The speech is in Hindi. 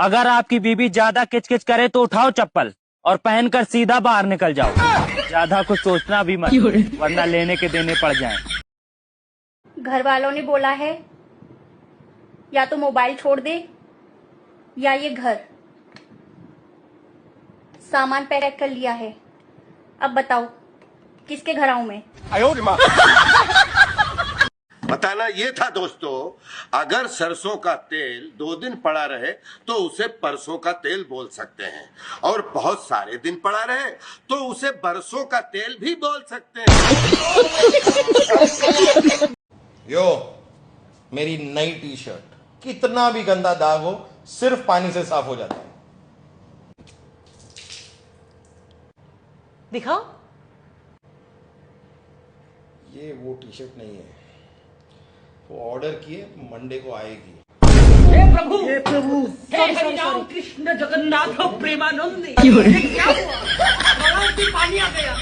अगर आपकी बीबी ज्यादा किचकिच करे तो उठाओ चप्पल और पहनकर सीधा बाहर निकल जाओ। ज्यादा कुछ सोचना भी मत, वरना लेने के देने पड़ जाएं। घर वालों ने बोला है या तो मोबाइल छोड़ दे या ये घर। सामान पैक कर लिया है, अब बताओ किसके घर आऊं मैं? बताना ये था दोस्तों, अगर सरसों का तेल 2 दिन पड़ा रहे तो उसे परसों का तेल बोल सकते हैं, और बहुत सारे दिन पड़ा रहे तो उसे बरसों का तेल भी बोल सकते हैं। यो, मेरी नई टी शर्ट कितना भी गंदा दाग हो सिर्फ पानी से साफ हो जाता है। दिखाओ। ये वो टी शर्ट नहीं है, वो ऑर्डर किए, मंडे को आएगी। हे प्रभु, हे प्रभु, हे हरिनाम कृष्ण जगन्नाथ प्रेमानंद। ये क्या हुआ? गलाव से पानी आ गया।